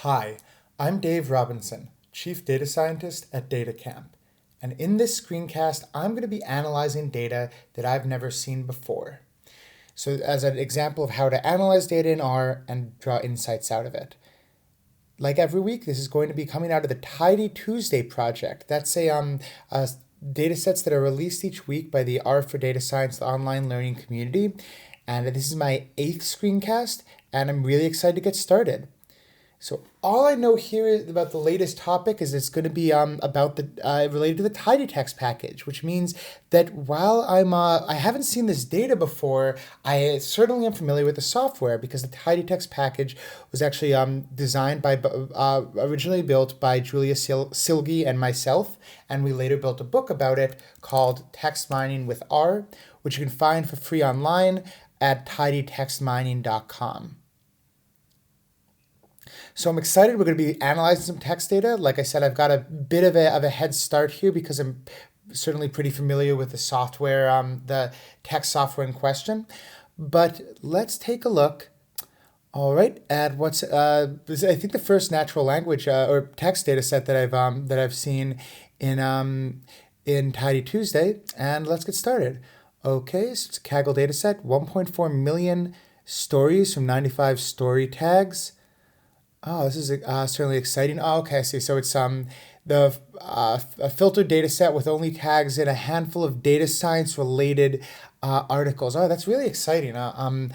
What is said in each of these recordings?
Hi, I'm Dave Robinson, Chief Data Scientist at DataCamp. And in this screencast, I'm going to be analyzing data that I've never seen before. So as an example of how to analyze data in R and draw insights out of it. Like every week, this is going to be coming out of the Tidy Tuesday project. That's data sets that are released each week by the R for Data Science online learning community. And this is my 8th screencast, and I'm really excited to get started. So all I know here about the latest topic is it's going to be about the related to the tidy text package, which means that while I haven't seen this data before, I certainly am familiar with the software because the tidy text package was actually designed by originally built by Julia Silge and myself, and we later built a book about it called Text Mining with R, which you can find for free online at tidytextmining.com. So I'm excited. We're going to be analyzing some text data. Like I said, I've got a bit of a head start here because I'm certainly pretty familiar with the software, the text software in question. But let's take a look, all right, at what's I think the first natural language or text data set that I've seen in Tidy Tuesday. And let's get started. Okay, so it's a Kaggle data set, 1.4 million stories from 95 story tags. Oh, this is certainly exciting. Oh, okay, I see. So it's a filtered data set with only tags in a handful of data science related articles. Oh, that's really exciting. I'm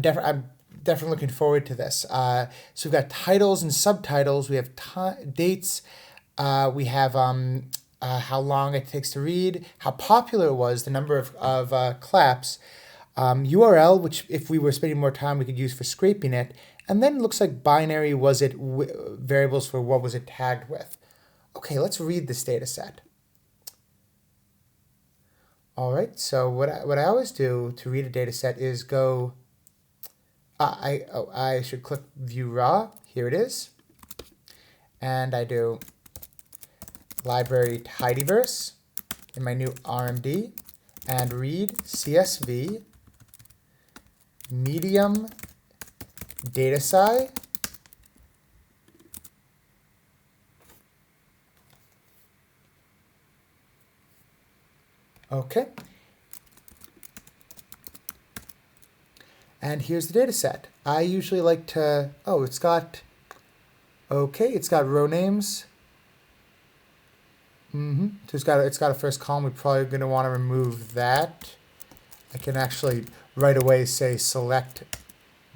definitely looking forward to this. So we've got titles and subtitles. We have dates. We have how long it takes to read, how popular it was, the number of claps, URL, which if we were spending more time, we could use for scraping it. And then it looks like binary was it variables for what was it tagged with. Okay, let's read this data set. All right, so what I always do to read a data set is go, I should click view raw, here it is. And I do library tidyverse in my new RMD and read CSV medium data sci okay, and here's the data set. I usually like to it's got row names. So it's got a first column. We're probably going to want to remove that. I can actually right away say select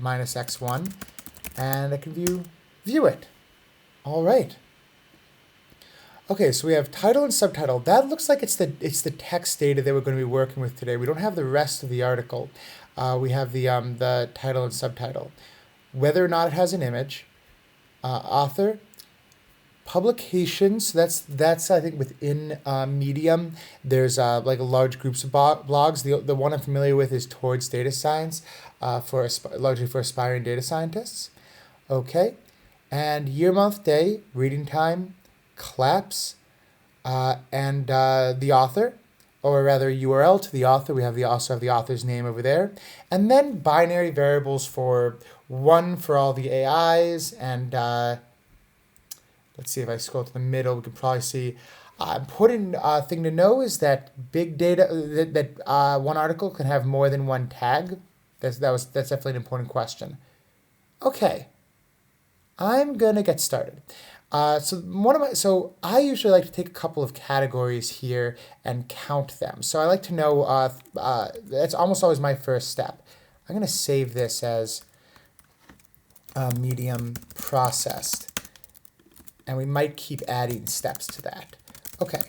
-x1, and I can view it. All right. Okay, so we have title and subtitle. That looks like it's the text data that we're going to be working with today. We don't have the rest of the article. We have the title and subtitle. Whether or not it has an image, author, publications. That's I think within Medium. There's like large groups of blogs. The one I'm familiar with is Towards Data Science, largely for aspiring data scientists. Okay, and year, month, day, reading time, claps, and the author, or rather URL to the author. We also have the author's name over there, and then binary variables for one for all the AIs and. Let's see if I scroll to the middle, we can probably see. Important thing to know is that big data, that one article can have more than one tag. That's definitely an important question. Okay, I'm gonna get started. So I usually like to take a couple of categories here and count them. So I like to know. That's almost always my first step. I'm gonna save this as medium processed. And we might keep adding steps to that. Okay,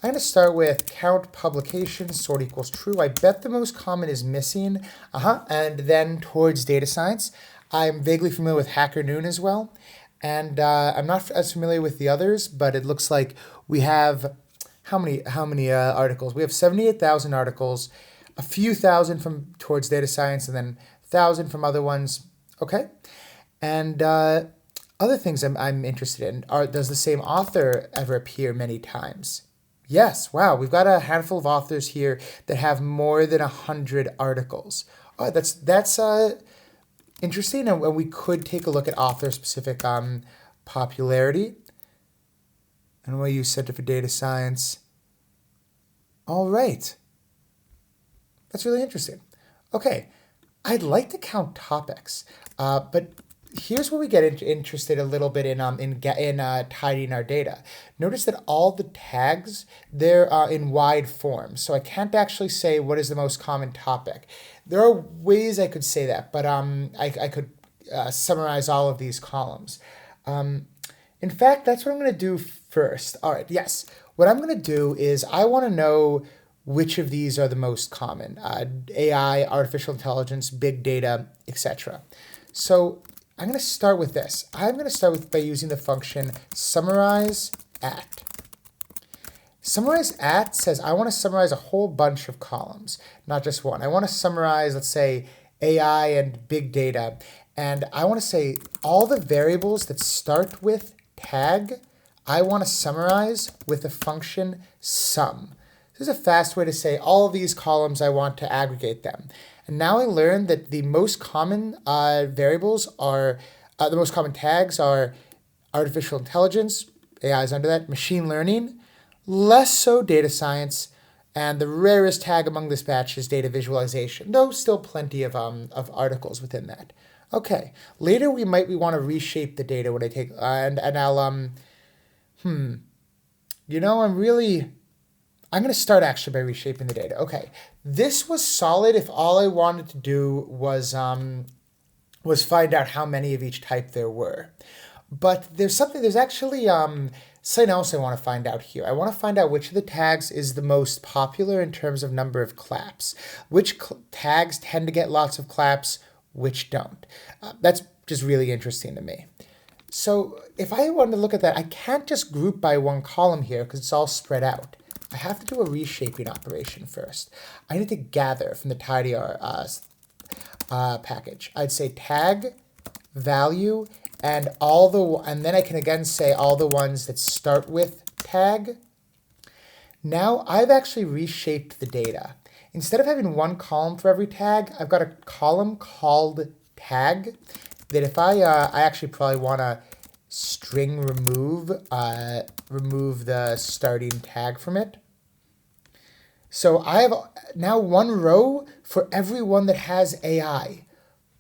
I'm going to start with count publications, sort equals true. I bet the most common is missing. And then towards data science. I'm vaguely familiar with Hacker Noon as well. And I'm not as familiar with the others, but it looks like we have, how many articles? We have 78,000 articles, a few thousand from towards data science, and then 1,000 from other ones. Okay, and other things I'm interested in are, does the same author ever appear many times? Yes, wow, we've got a handful of authors here that have more than 100 articles. Oh, that's interesting, and we could take a look at author-specific popularity. And we'll use Center for Data Science. All right. That's really interesting. Okay, I'd like to count topics, but here's where we get interested a little bit in tidying our data. Notice that all the tags, they're in wide form, so I can't actually say what is the most common topic. There are ways I could say that, but I could summarize all of these columns. In fact, that's what I'm going to do first. All right, yes. What I'm going to do is I want to know which of these are the most common. AI, artificial intelligence, big data, etc. So I'm going to start with this. I'm going to start by using the function summarize at. Summarize at says I want to summarize a whole bunch of columns, not just one. I want to summarize, let's say, AI and big data. And I want to say all the variables that start with tag, I want to summarize with the function sum. This is a fast way to say all of these columns, I want to aggregate them. And now I learned that the most common variables are, the most common tags are artificial intelligence, AI is under that, machine learning, lasso data science, and the rarest tag among this batch is data visualization, though still plenty of articles within that. Okay, later we want to reshape the data when I take, and I'll, you know, I'm going to start actually by reshaping the data. Okay, this was solid if all I wanted to do was find out how many of each type there were. But there's actually something else I want to find out here. I want to find out which of the tags is the most popular in terms of number of claps. Which tags tend to get lots of claps, which don't. That's just really interesting to me. So if I want to look at that, I can't just group by one column here because it's all spread out. I have to do a reshaping operation first. I need to gather from the tidyr package. I'd say tag, value, and then I can again say all the ones that start with tag. Now I've actually reshaped the data. Instead of having one column for every tag, I've got a column called tag that if I actually probably want to string remove the starting tag from it. So I have now one row for every one that has AI.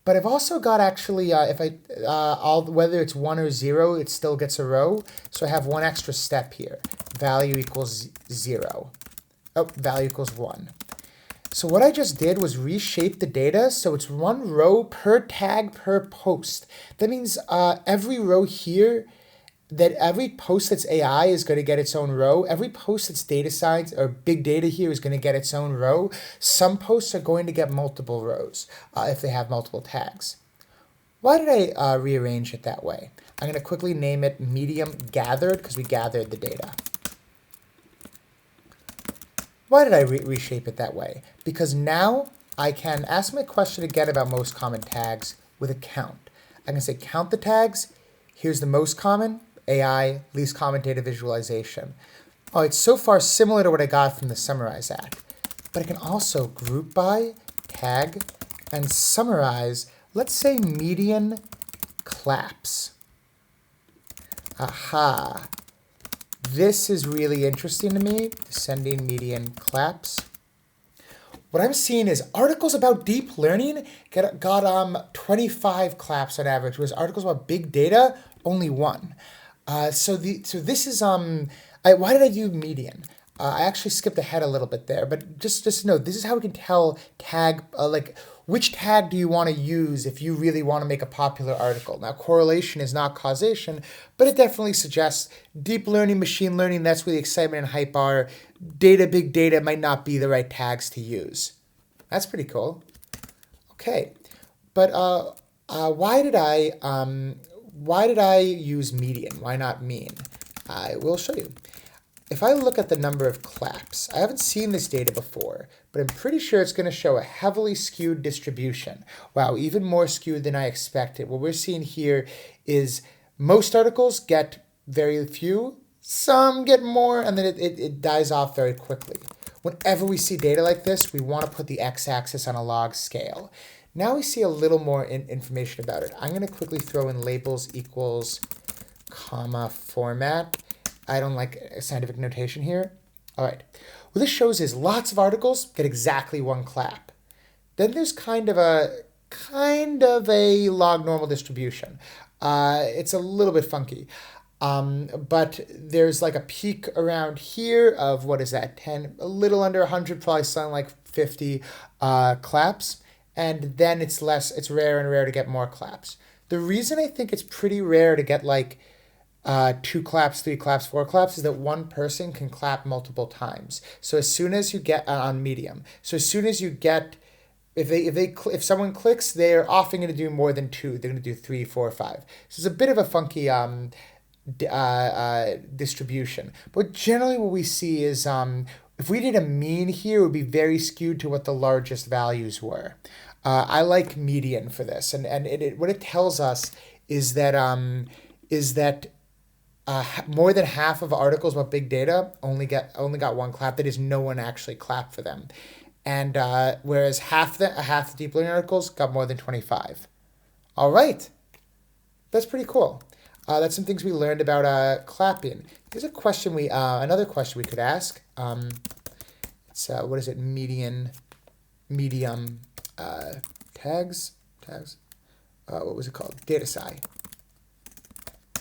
But I've also got actually, whether it's 1 or 0, it still gets a row. So I have one extra step here. Value equals 0. Oh, value equals 1. So what I just did was reshape the data so it's one row per tag per post. That means every row here, that every post that's AI is going to get its own row. Every post that's data science or big data here is going to get its own row. Some posts are going to get multiple rows if they have multiple tags. Why did I rearrange it that way? I'm going to quickly name it medium gathered because we gathered the data. Why did I reshape it that way? Because now I can ask my question again about most common tags with a count. I can say count the tags. Here's the most common, AI, least common data visualization. Oh, it's so far similar to what I got from the summarize at. But I can also group by, tag, and summarize, let's say median claps. Aha. This is really interesting to me, descending median claps. What I'm seeing is articles about deep learning got 25 claps on average, whereas articles about big data, only 1. So this is, why did I do median? I actually skipped ahead a little bit there, but just know, this is how we can tell tag, which tag do you want to use if you really want to make a popular article? Now, correlation is not causation, but it definitely suggests deep learning, machine learning, that's where the excitement and hype are. Data, big data might not be the right tags to use. That's pretty cool. Okay, but why did I use median? Why not mean? I will show you. If I look at the number of claps, I haven't seen this data before, but I'm pretty sure it's going to show a heavily skewed distribution. Wow, even more skewed than I expected. What we're seeing here is most articles get very few, some get more, and then it dies off very quickly. Whenever we see data like this, we want to put the x-axis on a log scale. Now we see a little more information about it. I'm going to quickly throw in labels equals comma format. I don't like scientific notation here. All right. What this shows is lots of articles get exactly one clap. Then there's kind of a log normal distribution. It's a little bit funky. But there's like a peak around here of, what is that, 10, a little under 100, probably something like 50 claps. And then it's rare and rare to get more claps. The reason I think it's pretty rare to get like 2 claps, 3 claps, 4 claps is that one person can clap multiple times. So as soon as you get on medium, so as soon as you get, if someone clicks, they're often going to do more than 2. They're going to do 3, 4, 5. So it's a bit of a funky distribution. But generally what we see is if we did a mean here, it would be very skewed to what the largest values were. I like median for this, and what it tells us is that more than half of articles about big data only got 1 clap. That is, no one actually clapped for them, and whereas half the deep learning articles got more than 25. All right, that's pretty cool. That's some things we learned about clapping. Here's a question another question we could ask. It's what is it? Medium tags. What was it called? Data sci.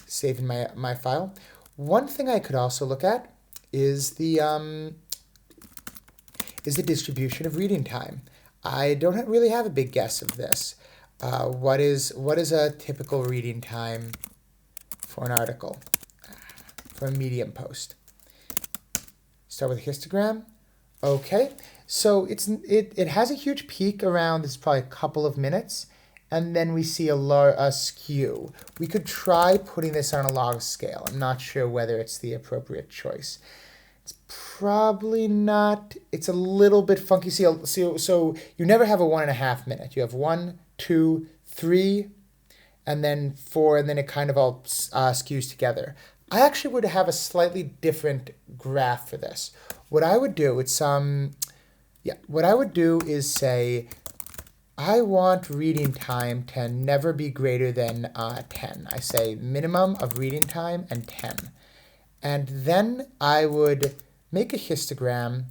Saving my file. One thing I could also look at is the distribution of reading time. I don't really have a big guess of this. What is a typical reading time for an article, for a Medium post? Start with a histogram. Okay, so it has a huge peak around, this is probably a couple of minutes, and then we see a skew. We could try putting this on a log scale. I'm not sure whether it's the appropriate choice. It's probably not. It's a little bit funky. So you never have a 1.5 minute. You have 1, 2, 3, and then 4, and then it kind of all skews together. I actually would have a slightly different graph for this. What I would do, what I would do is say, I want reading time to never be greater than 10. I say minimum of reading time and 10. And then I would make a histogram,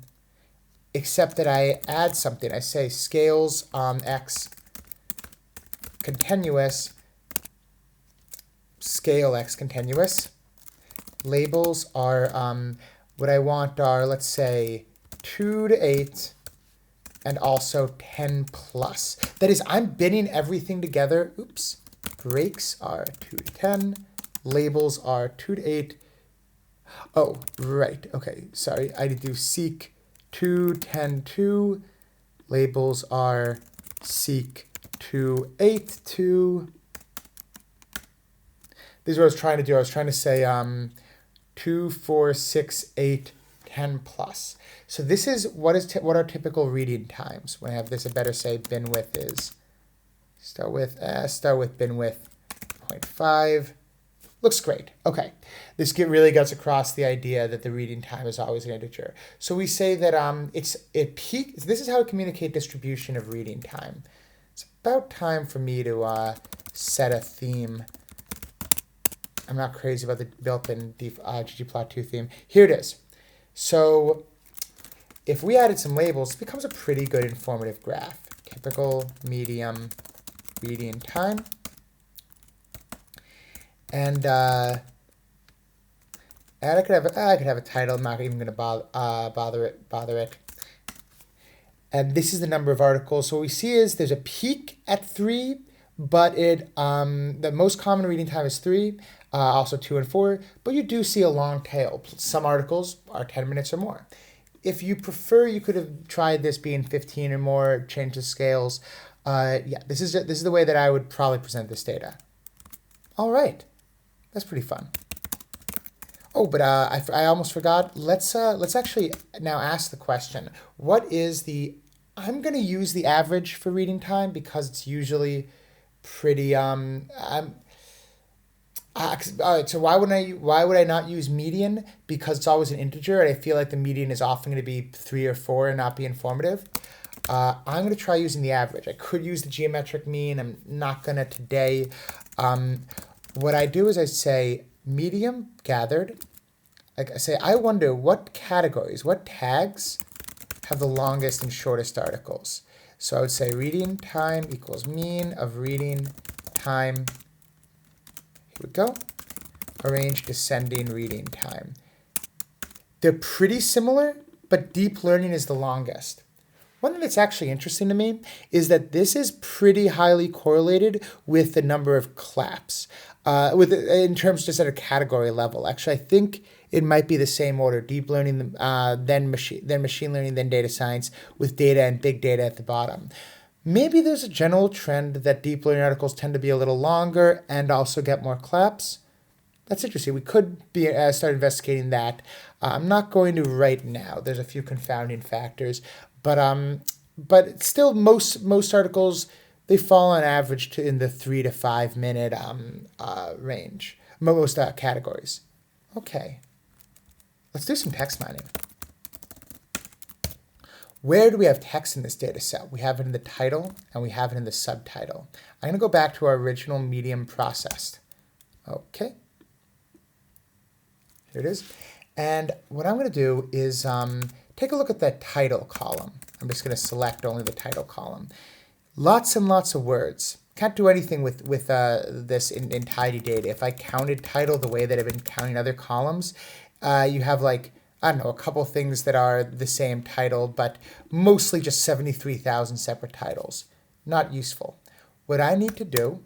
except that I add something. I say scales x continuous, scale x continuous. Labels are, what I want are, let's say, 2 to 8, and also 10 plus. That is, I'm bidding everything together. Oops. Breaks are 2 to 10. Labels are 2 to 8. Oh, right. Okay, sorry. I need to seek 2, 10, 2. Labels are seek 2, 8, 2. This is what I was trying to do. I was trying to say 2, 4, 6, 8, 10 plus. So this is what are typical reading times. When I have this, I better say bin width is start with bin width 0.5. Looks great. Okay, this really gets across the idea that the reading time is always an integer. So we say that it peaks. This is how we communicate distribution of reading time. It's about time for me to set a theme. I'm not crazy about the built-in ggplot2 theme. Here it is. So if we added some labels, it becomes a pretty good informative graph. Typical medium reading time. And I could have a title. I'm not even going to bother it. And this is the number of articles. So what we see is there's a peak at 3, but the most common reading time is 3, also 2 and 4. But you do see a long tail. Some articles are 10 minutes or more. If you prefer, you could have tried this being 15 or more, change the scales. Yeah, this is the way that I would probably present this data. All right, that's pretty fun. Oh, but I almost forgot. Let's actually now ask the question: what is the? I'm going to use the average for reading time because it's usually pretty. All right, so why would I not use median? Because it's always an integer, and I feel like the median is often going to be 3 or 4 and not be informative. I'm going to try using the average. I could use the geometric mean. I'm not going to today. What I do is I say medium gathered. Like I say, I wonder what categories, what tags have the longest and shortest articles. So I would say reading time equals mean of reading time. Here we go. Arrange descending reading time. They're pretty similar, but deep learning is the longest. One thing that's actually interesting to me is that this is pretty highly correlated with the number of claps, in terms just at a category level. Actually, I think it might be the same order: deep learning, then machine learning, then data science, with data and big data at the bottom. Maybe there's a general trend that deep learning articles tend to be a little longer and also get more claps. That's interesting. We could start investigating that. I'm not going to right now. There's a few confounding factors, but still, most articles, they fall on average in the 3 to 5 minute range. Most categories. Okay, let's do some text mining. Where do we have text in this data set? We have it in the title and we have it in the subtitle. I'm going to go back to our original medium processed. Okay. Here it is. And what I'm going to do is take a look at that title column. I'm just going to select only the title column. Lots and lots of words. Can't do anything with this in tidy data. If I counted title the way that I've been counting other columns, you have like, I don't know, a couple things that are the same title, but mostly just 73,000 separate titles. Not useful. What I need to do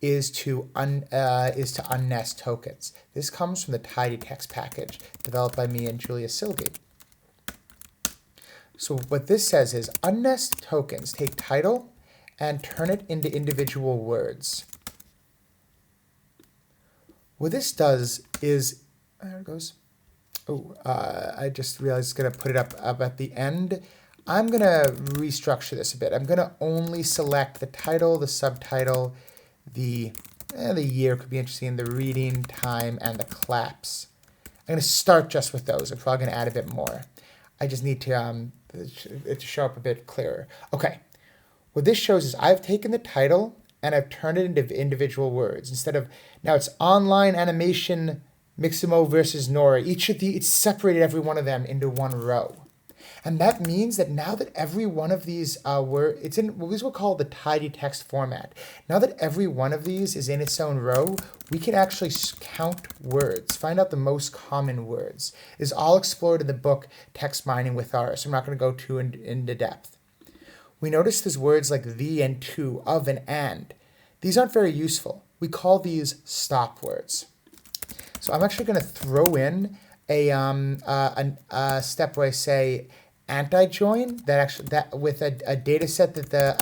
is to unnest tokens. This comes from the tidy text package developed by me and Julia Silge. So what this says is unnest tokens, take title and turn it into individual words. What this does is, there it goes. Oh, I just realized it's going to put it up at the end. I'm going to restructure this a bit. I'm going to only select the title, the subtitle, the year could be interesting, the reading time, and the claps. I'm going to start just with those. I'm probably going to add a bit more. I just need to it to show up a bit clearer. Okay, what this shows is I've taken the title and I've turned it into individual words. Instead of, now it's online animation Mixamo versus Nora. It's separated every one of them into one row. And that means that now that every one of these it's in what we'll call the tidy text format. Now that every one of these is in its own row, we can actually count words, find out the most common words. It's all explored in the book Text Mining with R, so I'm not going to go too into depth. We notice there's words like the and to, of and. These aren't very useful. We call these stop words. So I'm actually going to throw in a step where I say anti-join that with a data set that the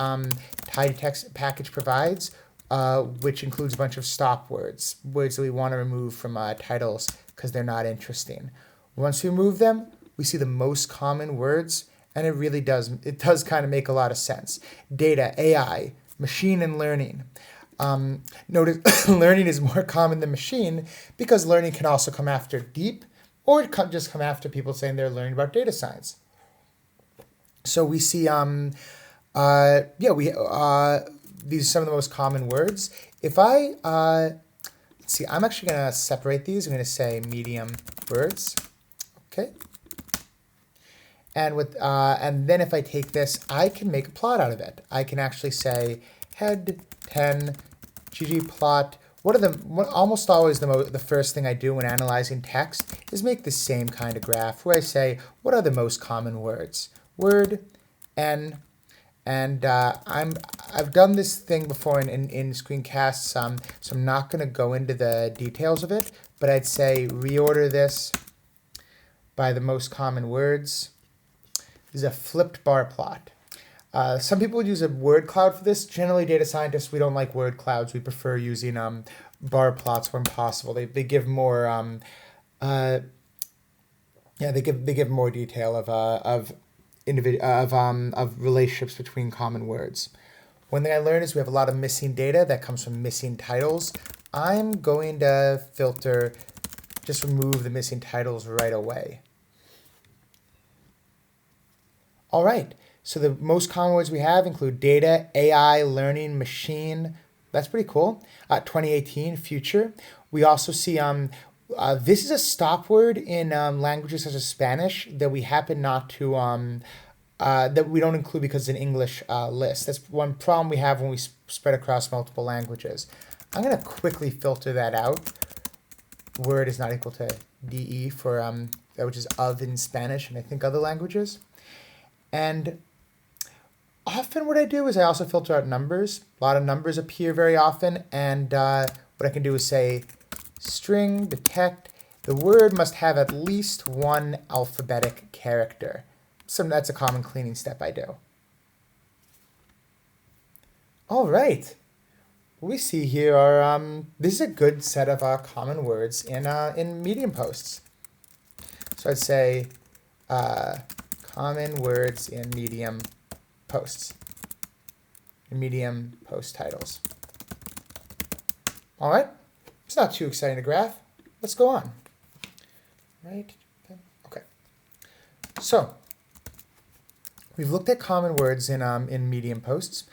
tidy text package provides, which includes a bunch of stop words that we want to remove from titles because they're not interesting. Once we remove them, we see the most common words, and it does kind of make a lot of sense. Data, AI, machine, and learning. Notice learning is more common than machine because learning can also come after deep, or it can just come after people saying they're learning about data science. So we see, these are some of the most common words. If I, let's see, I'm actually going to separate these. I'm going to say medium words, okay? And and then if I take this, I can make a plot out of it. I can actually say head 10 ggplot. Almost always the first thing I do when analyzing text is make the same kind of graph where I say, what are the most common words? Word, N, and I've done this thing before in screencasts, so I'm not going to go into the details of it, but I'd say reorder this by the most common words. This is a flipped bar plot. Some people would use a word cloud for this. Generally, data scientists, we don't like word clouds. We prefer using bar plots when possible. They give more they give more detail of relationships between common words. One thing I learned is we have a lot of missing data that comes from missing titles. I'm going to filter, just remove the missing titles right away. All right, So the most common words we have include data, AI, learning, machine. That's pretty cool. 2018, future. We also see this is a stop word in languages such as Spanish that we happen not to that we don't include because it's an English list. That's one problem we have when we spread across multiple languages. I'm going to quickly filter that out. Word is not equal to DE for which is of in Spanish and I think other languages. And often what I do is I also filter out numbers. A lot of numbers appear very often, and what I can do is say string detect. The word must have at least one alphabetic character. So that's a common cleaning step I do. All right. What we see here are this is a good set of common words in Medium posts. So I'd say common words in Medium posts, in Medium post titles. All right. It's not too exciting to graph. Let's go on. Right. Okay. So we've looked at common words in Medium posts.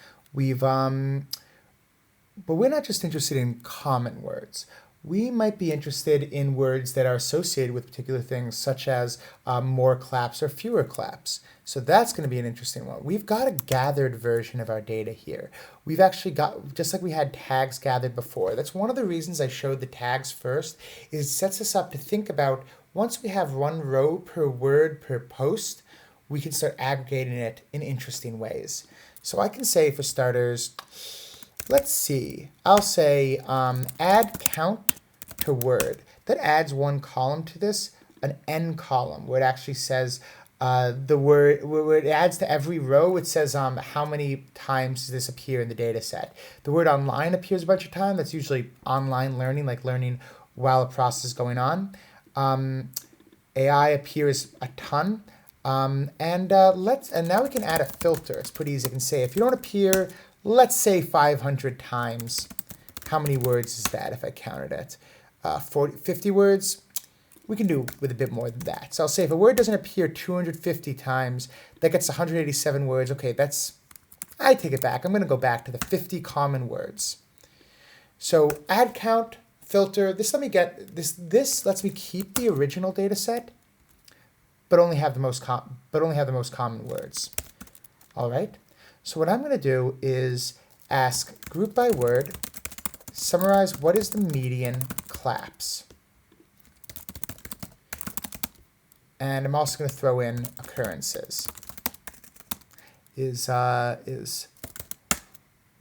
But we're not just interested in common words. We might be interested in words that are associated with particular things, such as more claps or fewer claps. So that's going to be an interesting one. We've got a gathered version of our data here. We've actually got, just like we had tags gathered before. That's one of the reasons I showed the tags first, is it sets us up to think about, once we have one row per word per post, we can start aggregating it in interesting ways. So I can say, for starters, let's see, I'll say add count to word. That adds one column to this, an n column, where it actually says the word, where it adds to every row, it says how many times does this appear in the data set. The word online appears a bunch of times. That's usually online learning, like learning while a process is going on. AI appears a ton. And now we can add a filter. It's pretty easy. I can say if you don't appear, let's say 500 times. How many words is that if I counted it? 50 words? We can do with a bit more than that. So I'll say if a word doesn't appear 250 times, that gets 187 words. Okay, I take it back. I'm going to go back to the 50 common words. So add count, filter. This lets me keep the original data set, but only have the most common words. All right. So what I'm going to do is ask group by word, summarize what is the median claps. And I'm also going to throw in occurrences. Is the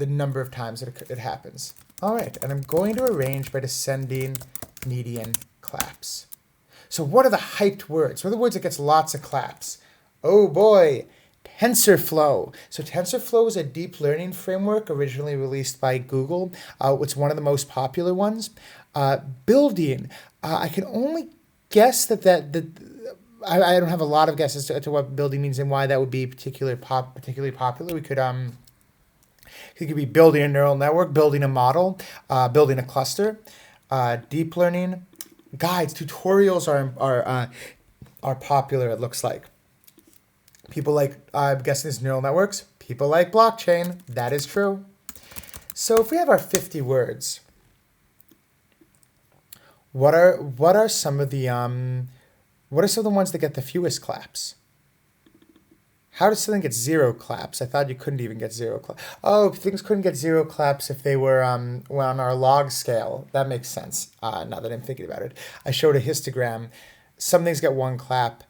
number of times it happens. All right, and I'm going to arrange by descending median claps. So what are the hyped words? What are the words that gets lots of claps? Oh boy, TensorFlow. So TensorFlow is a deep learning framework originally released by Google. It's one of the most popular ones. Building. I can only guess I don't have a lot of guesses to what building means and why that would be particularly popular. We could it could be building a neural network, building a model, building a cluster. Deep learning. Guides, tutorials are popular, it looks like. People like, I'm guessing it's neural networks. People like blockchain. That is true. So if we have our 50 words, what are some of the ones that get the fewest claps? How does something get 0 claps? I thought you couldn't even get 0 claps. Oh, things couldn't get 0 claps if they were on our log scale. That makes sense, now that I'm thinking about it. I showed a histogram. Some things get 1 clap.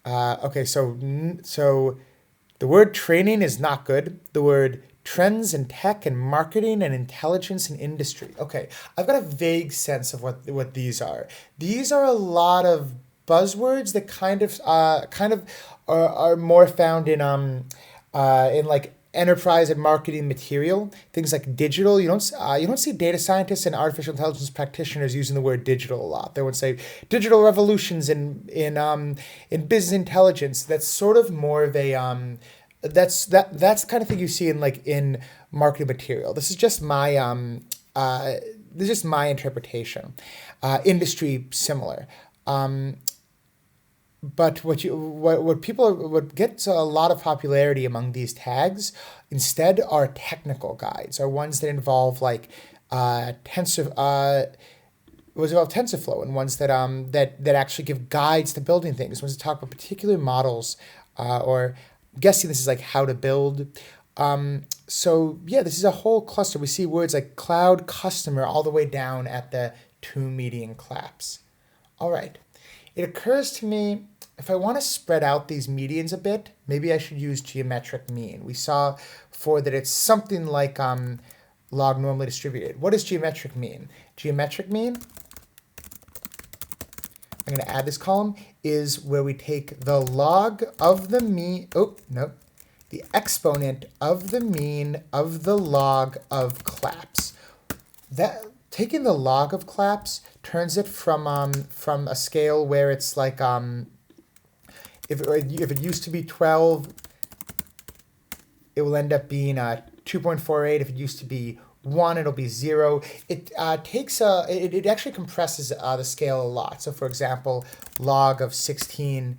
Okay, so the word training is not good. The word trends in tech and marketing and intelligence and industry. Okay, I've got a vague sense of what these are. These are a lot of buzzwords that kind of are more found in like enterprise and marketing material, things like digital. You don't see data scientists and artificial intelligence practitioners using the word digital a lot. They would say digital revolutions in business intelligence. That's sort of more of a that's the kind of thing you see in marketing material. This is just my interpretation. Industry similar. But what gets a lot of popularity among these tags instead are technical guides, are ones that involve like TensorFlow, and ones that actually give guides to building things, ones that talk about particular models, or I'm guessing this is like how to build. So yeah, this is a whole cluster. We see words like cloud, customer, all the way down at the two median claps. All right. It occurs to me, if I want to spread out these medians a bit, maybe I should use geometric mean. We saw before that it's something like log normally distributed. What does geometric mean? Geometric mean, I'm going to add this column, is where we take the log of the mean, the exponent of the mean of the log of claps. That taking the log of claps turns it from a scale where it's like if it used to be 12, it will end up being 2.48. If it used to be 1, it'll be 0. It it actually compresses the scale a lot. So for example, log of 16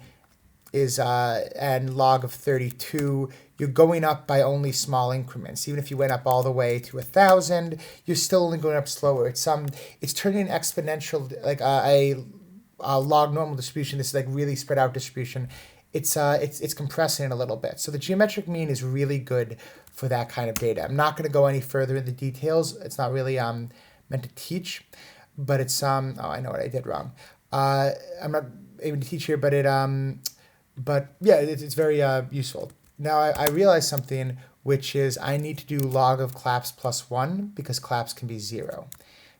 is and log of 32, you're going up by only small increments. Even if you went up all the way to 1,000, you're still only going up slower. It's turning an exponential, like a log normal distribution. This is like really spread out distribution. It's compressing it a little bit. So the geometric mean is really good for that kind of data. I'm not going to go any further into the details. It's not really meant to teach, but it's oh, I know what I did wrong. I'm not able to teach here, but but yeah, it's very useful. Now I realize something, which is I need to do log of claps plus 1 because claps can be 0.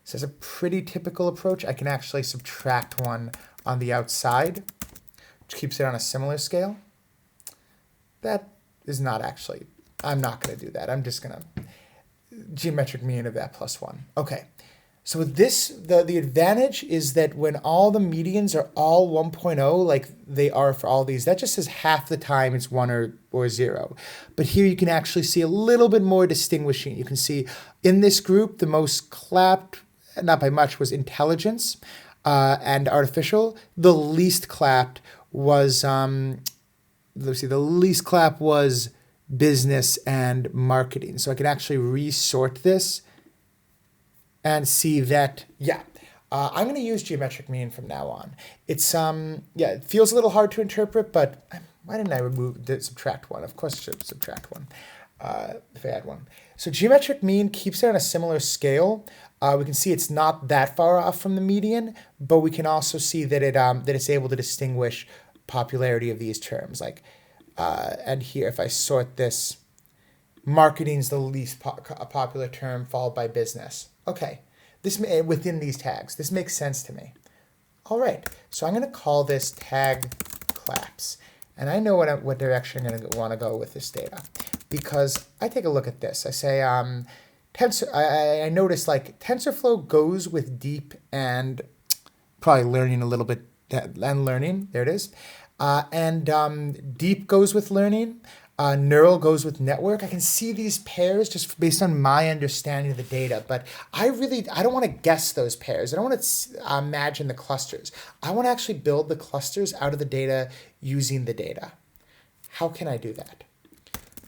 So it's a pretty typical approach. I can actually subtract 1 on the outside, which keeps it on a similar scale. That is not actually, I'm not going to do that. I'm just going to geometric mean of that plus 1. Okay. So with this, the advantage is that when all the medians are all 1.0, like they are for all these, that just says half the time it's 1 or 0. But here you can actually see a little bit more distinguishing. You can see in this group, the most clapped, not by much, was intelligence and artificial. The least clapped was, let's see, the least clapped was business and marketing. So I can actually resort this and see that, yeah, I'm going to use geometric mean from now on. It's, yeah, it feels a little hard to interpret, but why didn't I subtract 1? Of course I should subtract 1 if I had 1. So geometric mean keeps it on a similar scale. We can see it's not that far off from the median, but we can also see that that it's able to distinguish popularity of these terms. Like, and here, if I sort this, marketing's the least popular term, followed by business. Okay, this within these tags, this makes sense to me. All right, so I'm going to call this tag claps, and I know what direction I'm going to want to go with this data, because I take a look at this. I say I notice like TensorFlow goes with deep and probably learning a little bit and learning. There it is, and deep goes with learning. Neural goes with network. I can see these pairs just based on my understanding of the data, but I don't want to guess those pairs. I don't want to imagine the clusters. I want to actually build the clusters out of the data using the data. How can I do that?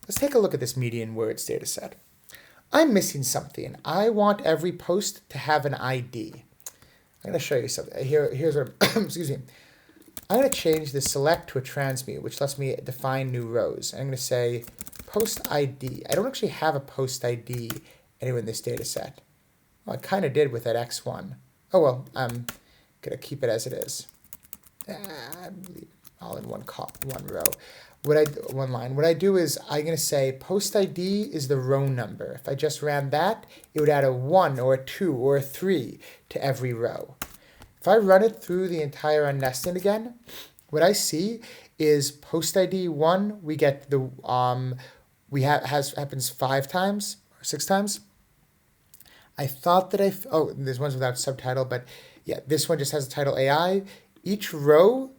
Let's take a look at this median words data set. I'm missing something. I want every post to have an ID. I'm going to show you something. Here's what, excuse me. I'm going to change the select to a transmute, which lets me define new rows. I'm going to say post ID. I don't actually have a post ID anywhere in this data set. Well, I kind of did with that X1. Oh, well, I'm going to keep it as it is. I believe all in one row. One line. What I do is I'm going to say post ID is the row number. If I just ran that, it would add a 1 or a 2 or a 3 to every row. If I run it through the entire unnested again, what I see is post ID 1, we get the happens 5 times or 6 times. I thought that there's ones without subtitle, but yeah, this one just has the title AI. Each row,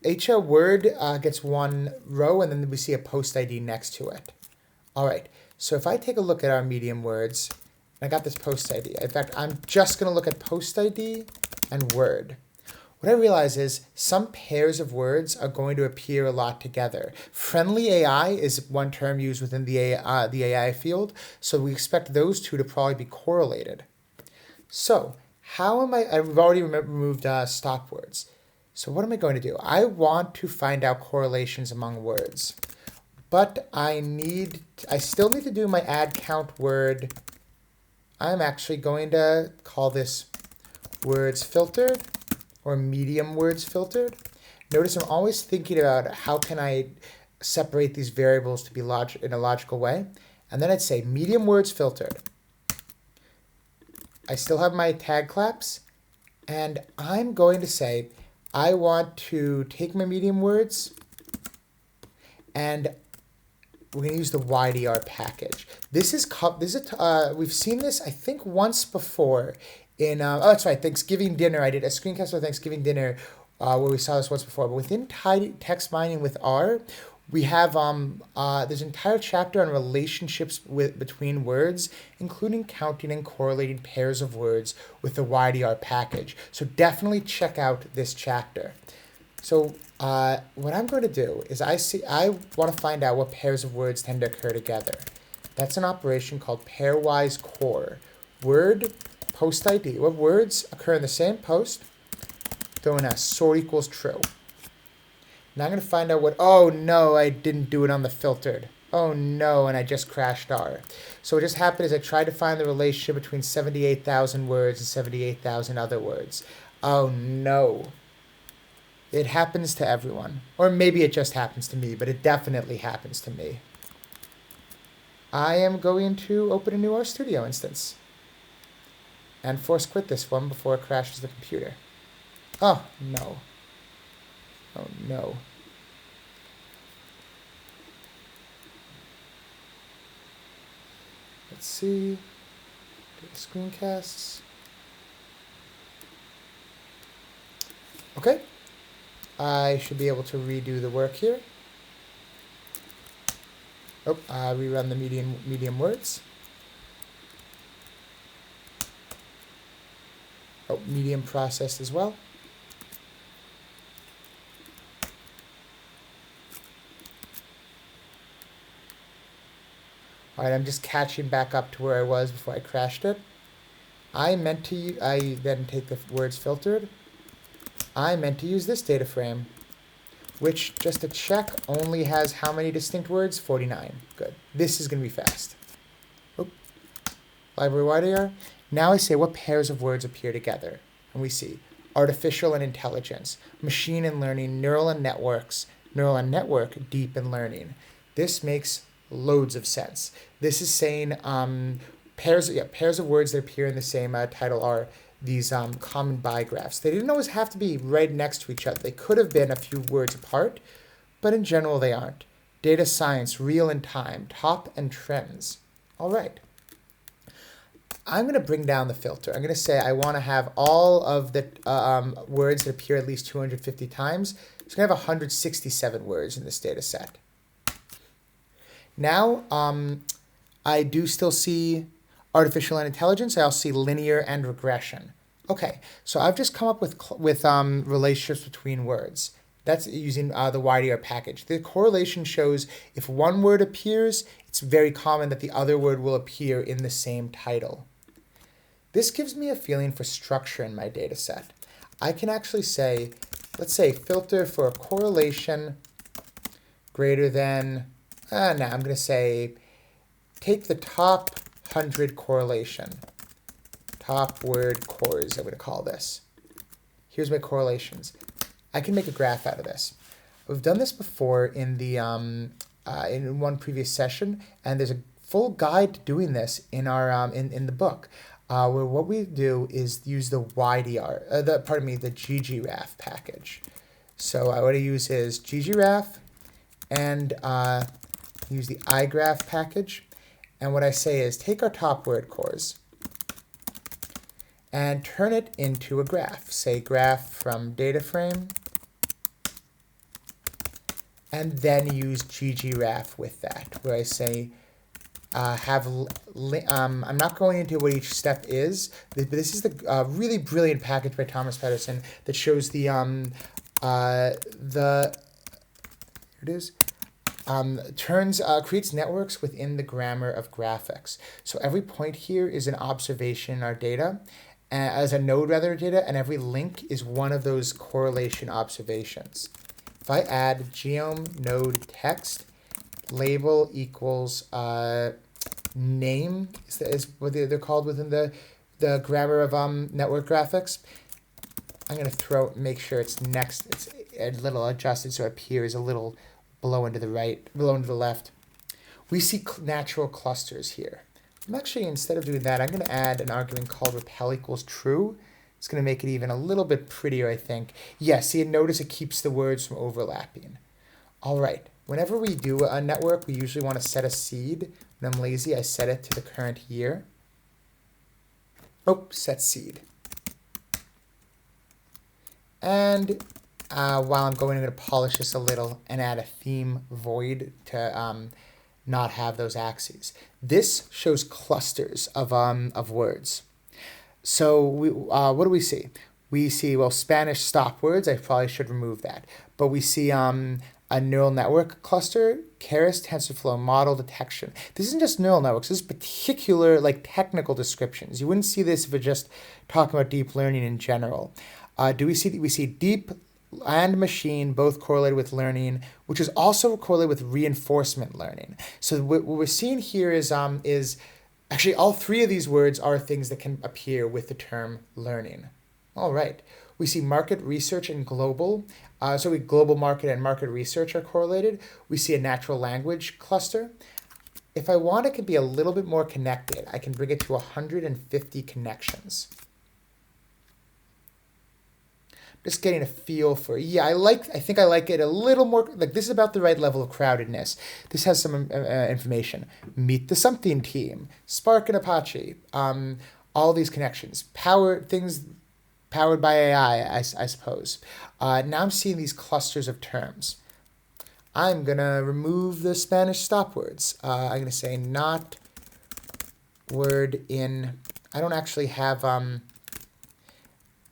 each word gets 1 row, and then we see a post ID next to it. All right, so if I take a look at our medium words, I got this post ID. In fact, I'm just going to look at post ID and word. what I realize is some pairs of words are going to appear a lot together. Friendly AI is one term used within the AI field, so we expect those two to probably be correlated. So how am I've already removed stop words. So what am I going to do? I want to find out correlations among words, but I still need to do my add count word. I'm actually going to call this words filtered or medium words filtered. Notice I'm always thinking about how can I separate these variables to be in a logical way. And then I'd say medium words filtered. I still have my tag claps, and I'm going to say I want to take my medium words, and we're going to use the YDR package. We've seen this I think once before in that's right, Thanksgiving dinner. I did a screencast for Thanksgiving dinner where we saw this once before. But within text mining with R, we have there's an entire chapter on relationships between words, including counting and correlating pairs of words with the YDR package. So definitely check out this chapter. So what I'm going to do is I want to find out what pairs of words tend to occur together. That's an operation called pairwise core. Word post ID. What words occur in the same post? Throw in a sort equals true. Now I'm going to find out oh no, I didn't do it on the filtered. Oh no, and I just crashed R. So what just happened is I tried to find the relationship between 78,000 words and 78,000 other words. Oh no. It happens to everyone. Or maybe it just happens to me, but it definitely happens to me. I am going to open a new RStudio instance and force quit this one before it crashes the computer. Oh, no. Oh, no. Let's see. Screencasts. Okay. I should be able to redo the work here. Oh, rerun the medium words. Oh, medium processed as well. All right, I'm just catching back up to where I was before I crashed it. I then take the words filtered. I meant to use this data frame, which, just to check, only has how many distinct words? 49. Good. This is going to be fast. Oh. Library YDR. Now I say what pairs of words appear together. And we see artificial and intelligence, machine and learning, neural and networks, neural and network, deep and learning. This makes loads of sense. This is saying pairs of words that appear in the same title are these common bigraphs. They didn't always have to be right next to each other. They could have been a few words apart, but in general they aren't. Data science, real and time, top and trends. All right. I'm going to bring down the filter. I'm going to say I want to have all of the words that appear at least 250 times. So I'm going to have 167 words in this data set. Now, I do still see artificial and intelligence. I also see linear and regression. Okay, so I've just come up with relationships between words. That's using the YDR package. The correlation shows if one word appears, it's very common that the other word will appear in the same title. This gives me a feeling for structure in my data set. I can actually say, let's say filter for a correlation greater than, I'm going to say, take the top 100 correlation. Top word cores, I'm going to call this. Here's my correlations. I can make a graph out of this. We've done this before in the in one previous session, and there's a full guide to doing this in our in the book. Where what we do is use the YDR, the gggraph package. So what I use is gggraph and use the igraph package. And what I say is take our top word cores and turn it into a graph. Say graph from data frame, and then use gggraph with that, where I say I'm not going into what each step is, but this is the really brilliant package by Thomas Pedersen that shows the here it is. Creates networks within the grammar of graphics. So every point here is an observation in our data, as a node rather data, and every link is one of those correlation observations. If I add geom node text label equals name is what they're called within the grammar of network graphics. I'm gonna make sure it's next. It's a little adjusted so it appears a little below and to the right, below and to the left. We see natural clusters here. I'm actually, instead of doing that, I'm going to add an argument called repel equals true. It's going to make it even a little bit prettier, I think. Yeah, see, notice it keeps the words from overlapping. All right, whenever we do a network, we usually want to set a seed. When I'm lazy, I set it to the current year. Oh, set seed. And while I'm going to polish this a little and add a theme void to not have those axes. This shows clusters of words. So what do we see? We see, well, Spanish stop words. I probably should remove that. But we see a neural network cluster, Keras TensorFlow model detection. This isn't just neural networks. This is particular technical descriptions. You wouldn't see this if we're just talking about deep learning in general. We see deep and machine both correlated with learning, which is also correlated with reinforcement learning. So what we're seeing here is actually all three of these words are things that can appear with the term learning. All right. We see market research and global. Global market and market research are correlated. We see a natural language cluster. If I want, it can be a little bit more connected. I can bring it to 150 connections. Just getting a feel for, I think I like it a little more, this is about the right level of crowdedness. This has some information. Meet the something team, Spark and Apache, all these connections. Things powered by AI, I suppose. Now I'm seeing these clusters of terms. I'm going to remove the Spanish stop words. I'm going to say not word in, I don't actually have,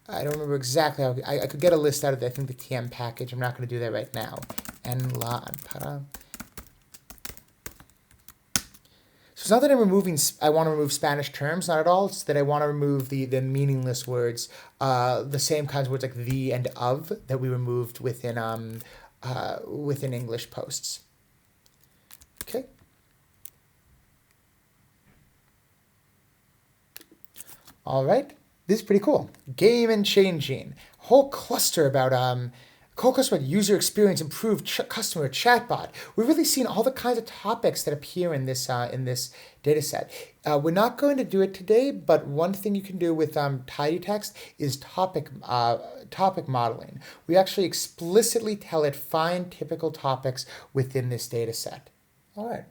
I don't remember exactly how, I could get a list out of, I think, the TM package. I'm not going to do that right now. En la and para. So it's not that I want to remove Spanish terms, not at all. It's that I want to remove the meaningless words, the same kinds of words like the and of that we removed within English posts. Okay. All right. This is pretty cool. Game and changing. Whole cluster about user experience, improved customer chatbot. We've really seen all the kinds of topics that appear in this data set. We're not going to do it today, but one thing you can do with tidy text is topic modeling. We actually explicitly tell it find typical topics within this data set. All right.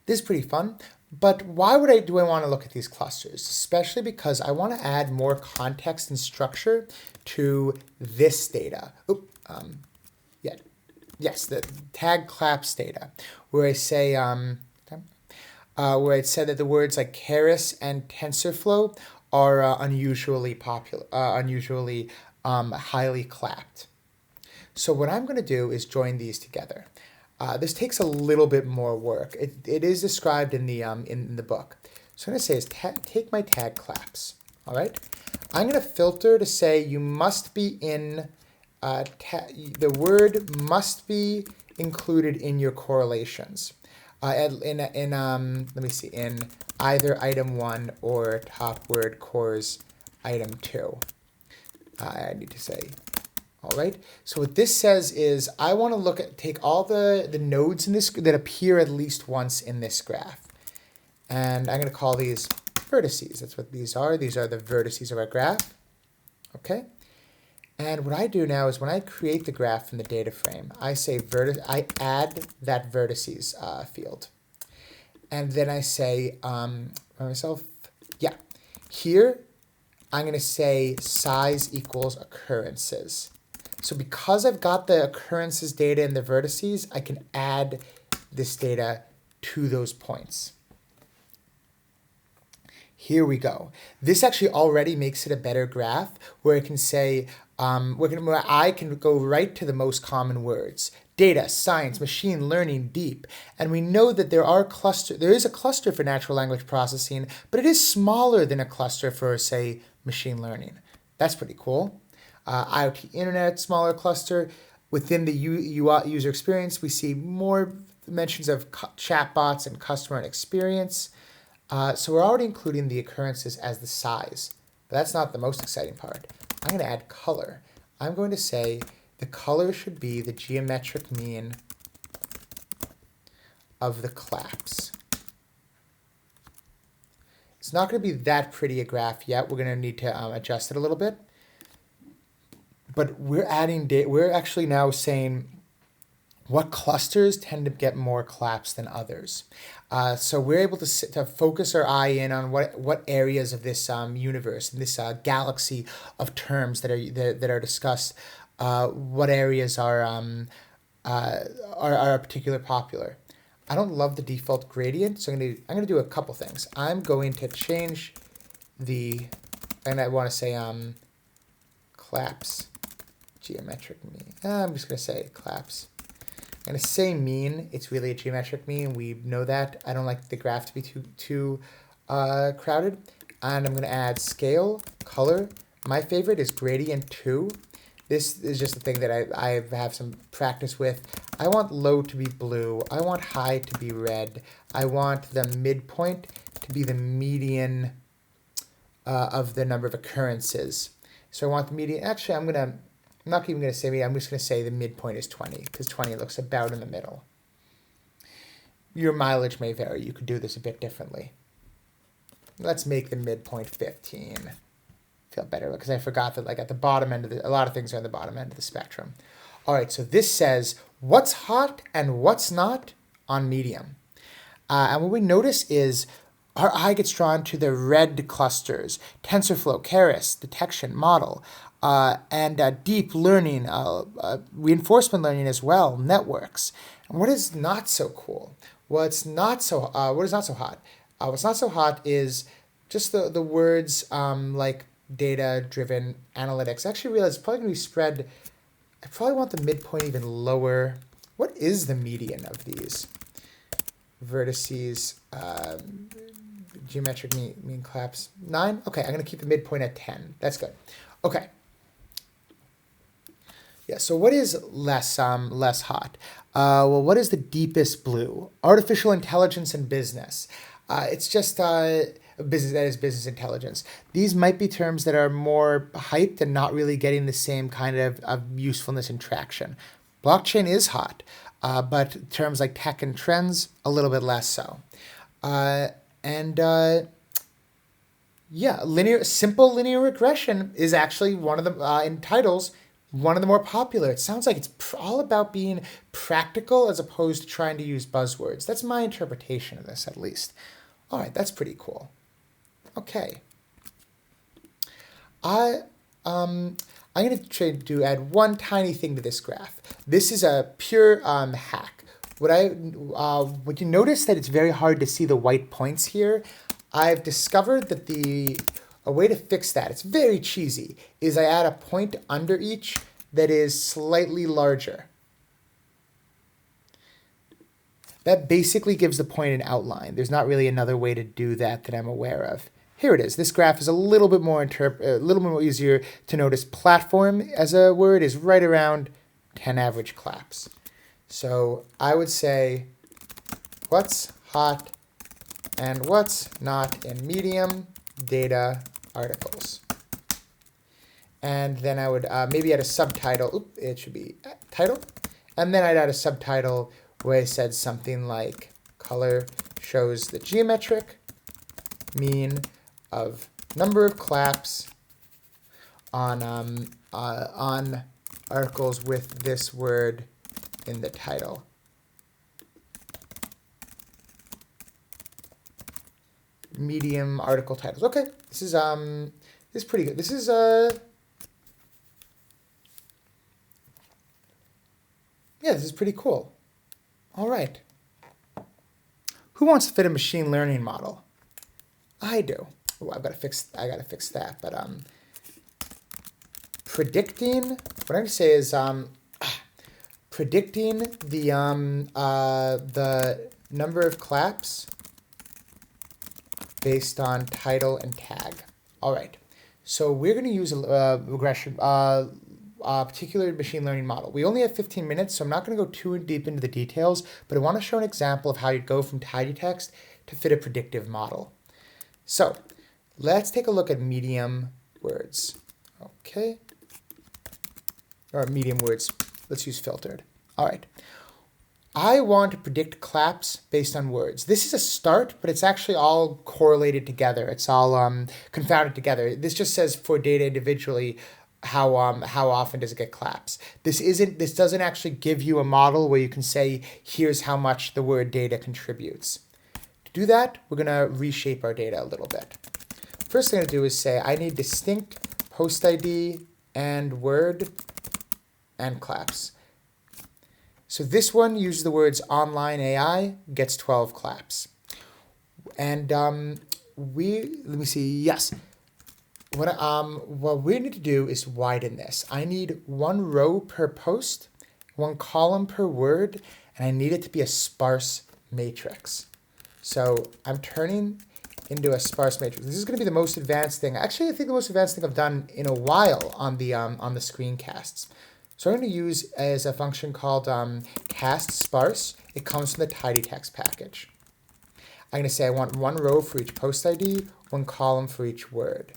This is pretty fun. But why do I want to look at these clusters? Especially because I want to add more context and structure to this data. The tag claps data, where I say where it said that the words like Keras and TensorFlow are unusually highly clapped. So what I'm going to do is join these together. This takes a little bit more work. It is described in the book. So I'm going to say is take my tag claps. All right. I'm going to filter to say you must be in the word must be included in your correlations. Let me see, in either item 1 or top word cores item 2. I need to say. All right. So what this says is I want to take all the nodes in this that appear at least once in this graph. And I'm going to call these vertices. That's what these are. These are the vertices of our graph. Okay. And what I do now is when I create the graph from the data frame, I say I add that vertices field. And then I say here I'm going to say size equals occurrences. So because I've got the occurrences data in the vertices, I can add this data to those points. Here we go. This actually already makes it a better graph where it can say, where I can go right to the most common words. Data, science, machine learning, deep. And we know that there is a cluster for natural language processing, but it is smaller than a cluster for, say, machine learning. That's pretty cool. IoT internet, smaller cluster. Within the user experience, we see more mentions of chatbots and customer experience. So we're already including the occurrences as the size, but that's not the most exciting part. I'm going to add color. I'm going to say the color should be the geometric mean of the claps. It's not going to be that pretty a graph yet. We're going to need to adjust it a little bit. But we're adding data. We're actually now saying what clusters tend to get more claps than others. So we're able to focus our eye in on what areas of this universe, this galaxy of terms that are discussed, what areas are particularly popular. I don't love the default gradient, so I'm gonna do a couple things. I'm going to change and I want to say claps geometric mean. I'm just gonna say claps. I'm going to say mean. It's really a geometric mean. We know that. I don't like the graph to be too crowded. And I'm going to add scale, color. My favorite is gradient 2. This is just a thing that I have some practice with. I want low to be blue. I want high to be red. I want the midpoint to be the median of the number of occurrences. So I want the median. Actually, I'm not even going to say median. I'm just going to say the midpoint is 20 because 20 looks about in the middle. Your mileage may vary. You could do this a bit differently. Let's make the midpoint 15. Feel better because I forgot that at the bottom end of a lot of things are on the bottom end of the spectrum. All right, so this says what's hot and what's not on medium. And what we notice is our eye gets drawn to the red clusters, TensorFlow, Keras, detection, model, and deep learning, reinforcement learning as well, networks. And what is not so cool? What is not so hot? What's not so hot is just the words like data-driven analytics. I actually realized it's probably going to be spread. I probably want the midpoint even lower. What is the median of these? Vertices, geometric mean claps, 9. Okay, I'm going to keep the midpoint at 10. That's good. Okay. Yeah, so what is less hot? Well, what is the deepest blue? Artificial intelligence and business. It's just business intelligence. These might be terms that are more hyped and not really getting the same kind of usefulness and traction. Blockchain is hot, but terms like tech and trends, a little bit less so. Yeah, simple linear regression is actually one of the, in titles, one of the more popular. It sounds like it's all about being practical as opposed to trying to use buzzwords. That's my interpretation of this, at least. All right, that's pretty cool. Okay. I'm going to try to add one tiny thing to this graph. This is a pure hack. Would you notice that it's very hard to see the white points here? I've discovered that a way to fix that, it's very cheesy, is I add a point under each that is slightly larger. That basically gives the point an outline. There's not really another way to do that I'm aware of. Here it is. This graph is a little bit more easier to notice. Platform as a word is right around 10 average claps. So I would say what's hot and what's not in medium data articles. And then I would maybe add a subtitle. It should be title. And then I'd add a subtitle where I said something like color shows the geometric mean of number of claps on articles with this word in the title. Medium article titles. Okay, this is pretty good. This is yeah, this is pretty cool. All right. Who wants to fit a machine learning model? I do. Oh, I gotta fix that. But predicting, what I'm gonna say is predicting the number of claps based on title and tag. All right. So we're gonna use a regression, particular machine learning model. We only have 15 minutes, so I'm not going to go too deep into the details, but I want to show an example of how you go from tidy text to fit a predictive model. So let's take a look at medium words. Okay. Or medium words. Let's use filtered. All right. I want to predict claps based on words. This is a start, but it's actually all correlated together. It's all confounded together. This just says for data individually, how often does it get claps? This doesn't actually give you a model where you can say, here's how much the word data contributes. To do that, we're gonna reshape our data a little bit. First thing I'm gonna do is say, I need distinct post ID and word and claps. So this one uses the words online AI, gets 12 claps. And let me see, yes. What we need to do is widen this. I need one row per post, one column per word, and I need it to be a sparse matrix. So I'm turning into a sparse matrix. This is going to be the most advanced thing. Actually, I think the most advanced thing I've done in a while on the screencasts. So I'm going to use as a function called cast sparse. It comes from the tidy text package. I'm going to say I want one row for each post ID, one column for each word.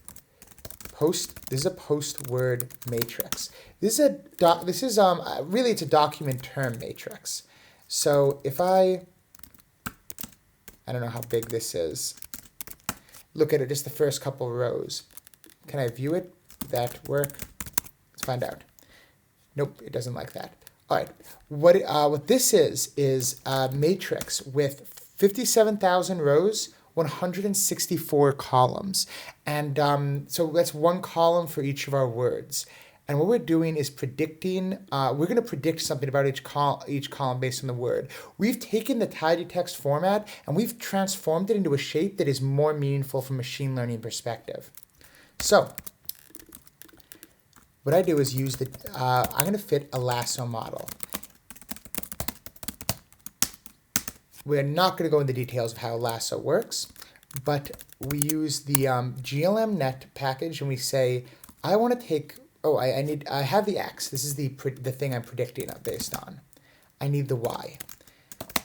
This is a post word matrix. This is really it's a document term matrix. So if I don't know how big this is. Look at it, just the first couple rows. Can I view it? Did that work? Let's find out. Nope, it doesn't like that. All right, what this is a matrix with 57,000 rows, 164 columns. And so that's one column for each of our words. And what we're doing is predicting, we're going to predict something about each column based on the word. We've taken the tidy text format and we've transformed it into a shape that is more meaningful from a machine learning perspective. So what I do is use I'm going to fit a lasso model. We're not going to go into the details of how lasso works, but we use the glmnet package and we say, I want to take, I have the X. This is the thing I'm predicting based on. I need the Y.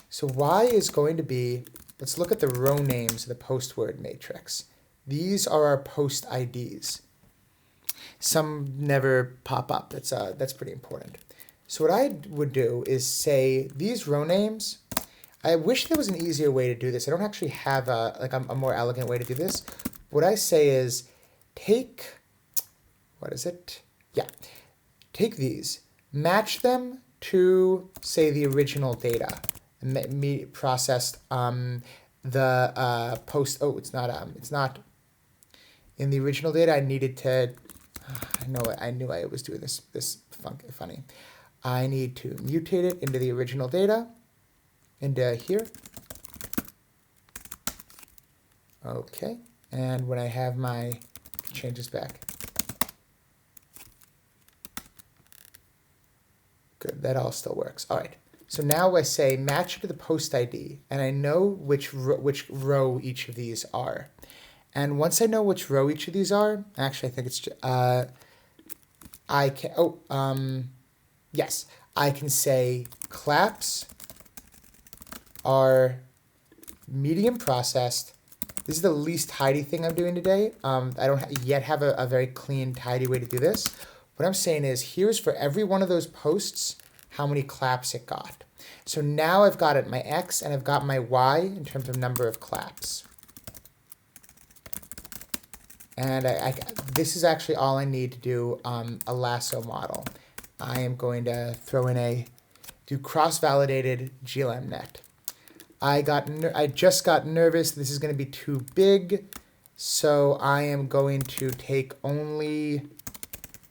So Y is going to be, let's look at the row names of the post word matrix. These are our post IDs. Some never pop up. That's pretty important. So what I would do is say these row names, I wish there was an easier way to do this. I don't actually have a more elegant way to do this. What I say is take, take these, match them to, say, the original data, processed the post. Oh, it's not in the original data. I needed to. I knew I was doing this funny. I need to mutate it into the original data. Into here. Okay, and when I have my, change this back. Good, that all still works. All right, so now I say match it to the post ID, and I know which row each of these are. And once I know which row each of these are, actually I think it's, yes, I can say claps are medium processed. This is the least tidy thing I'm doing today. I don't yet have a very clean, tidy way to do this. What I'm saying is here's for every one of those posts, how many claps it got. So now I've got it my X and I've got my Y in terms of number of claps. And this is actually all I need to do a lasso model. I am going to throw in do cross-validated glmnet. I just got nervous. This is going to be too big. So I am going to take only